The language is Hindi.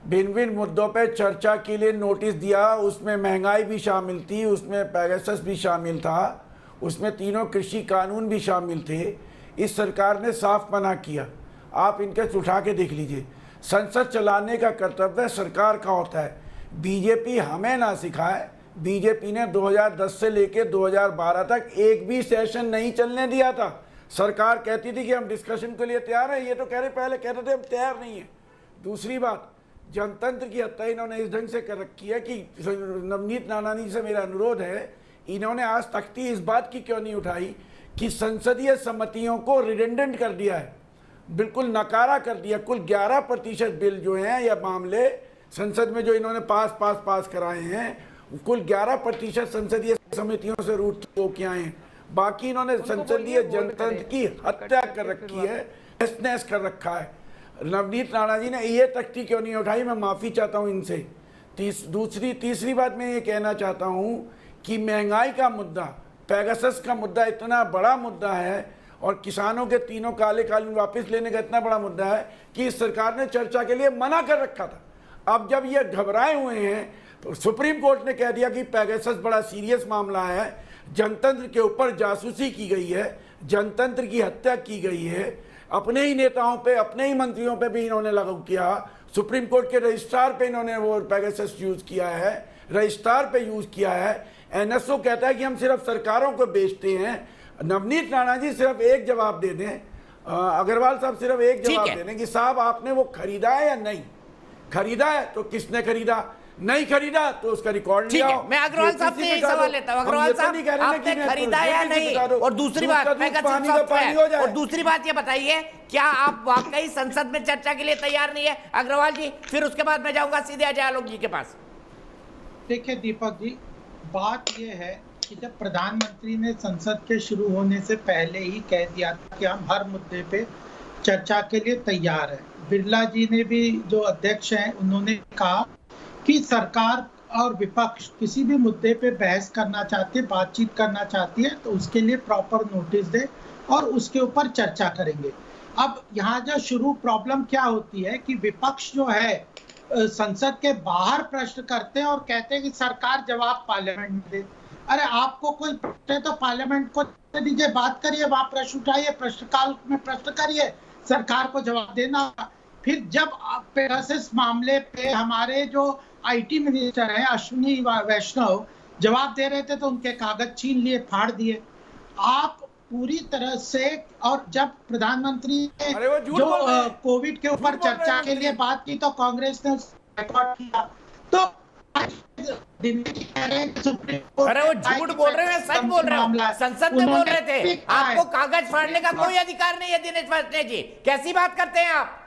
भिन्न भिन्न मुद्दों पे चर्चा के लिए नोटिस दिया। उसमें महंगाई भी शामिल थी, उसमें पेगासस भी शामिल था, उसमें तीनों कृषि कानून भी शामिल थे। इस सरकार ने साफ मना किया। आप इनके उठा के देख लीजिए। संसद चलाने का कर्तव्य सरकार का होता है। बीजेपी हमें ना सिखाए, बीजेपी ने 2010 से लेकर 2012 तक एक भी सेशन नहीं चलने दिया था। सरकार कहती थी कि हम डिस्कशन के लिए तैयार हैं, ये तो कह रहे, पहले कहते थे हम तैयार नहीं है। दूसरी बात, जनतंत्र की हत्या इन्होंने इस ढंग से कर रखी है कि नवनीत नानानी से मेरा अनुरोध है, इन्होंने आज तख्ती इस बात की क्यों नहीं उठाई कि संसदीय समितियों को रिडेंडेंट कर दिया है, बिल्कुल नकारा कर दिया। कुल 11% बिल जो हैं या मामले संसद में जो इन्होंने पास कराए हैं, कुल 11% संसदीय समितियों से रूट होके आए हैं। बाकी इन्होंने संसदीय जनतंत्र की हत्या कर रखी है, तहस कर रखा है। नवनीत नाना जी ने ये तख्ती क्यों नहीं उठाई, मैं माफ़ी चाहता हूँ इनसे। तीसरी बात मैं ये कहना चाहता हूँ कि महंगाई का मुद्दा, पेगासस का मुद्दा इतना बड़ा मुद्दा है और किसानों के तीनों काले कानून वापस लेने का इतना बड़ा मुद्दा है कि इस सरकार ने चर्चा के लिए मना कर रखा था। अब जब ये घबराए हुए हैं तो सुप्रीम कोर्ट ने कह दिया कि पेगासस बड़ा सीरियस मामला है, जनतंत्र के ऊपर जासूसी की गई है, जनतंत्र की हत्या की गई है, अपने ही नेताओं पे, अपने ही मंत्रियों पे भी इन्होंने लागू किया। सुप्रीम कोर्ट के रजिस्ट्रार पे इन्होंने वो पेगासस यूज किया है, रजिस्ट्रार पे यूज किया है। एनएसओ कहता है कि हम सिर्फ सरकारों को बेचते हैं। नवनीत नाना जी सिर्फ एक जवाब दे दें, अग्रवाल साहब सिर्फ एक जवाब दे दें कि साहब आपने वो खरीदा है या नहीं खरीदा है, तो किसने खरीदा, नहीं खरीदा तो उसका रिकॉर्ड ठीक है। मैं अग्रवाल साहब से यही सवाल लेता हूं, अग्रवाल साहब आपने खरीदा या नहीं। और दूसरी बात, और दूसरी बात ये बताइए, क्या आप वाकई संसद में चर्चा के लिए तैयार नहीं है? अग्रवाल जी, फिर उसके बाद मैं जाऊंगा सीधे अजय आलोक जी के पास। देखिए दीपक जी, बात ये है कि जब प्रधानमंत्री ने संसद के शुरू होने से पहले ही कह दिया था कि हम हर मुद्दे पे चर्चा के लिए तैयार हैं, बिरला जी ने भी, जो अध्यक्ष हैं, उन्होंने कहा कि सरकार और विपक्ष किसी भी मुद्दे पे बहस करना चाहती है, बातचीत करना चाहती है, तो उसके लिए प्रॉपर नोटिस दे और उसके ऊपर चर्चा करेंगे। अब यहाँ जो शुरू प्रॉब्लम क्या होती है कि विपक्ष जो है संसद के बाहर प्रश्न करते हैं और कहते हैं कि सरकार जवाब पार्लियामेंट में दे। अरे आपको कोई प्रश्न है तो पार्लियामेंट को दीजिए, बात करिए, वहां प्रश्न उठाइए, प्रश्नकाल में प्रश्न करिए, सरकार को जवाब देना। फिर जब पेगासस मामले पे हमारे जो आईटी मिनिस्टर हैं अश्विनी वैष्णव जवाब दे रहे थे तो उनके कागज छीन लिए, फाड़ दिए। आप पूरी तरह से, और जब प्रधानमंत्री ने जो कोविड के ऊपर चर्चा के लिए बात की तो कांग्रेस ने रिकॉर्ड किया। तो अरे वो झूठ बोल रहे हैं, सच बोल रहे हैं, संसद में बोल रहे थे। आपको कागज फाड़ने का कोई अधिकार नहीं है दिनेश पांडे जी, कैसी बात करते हैं आप?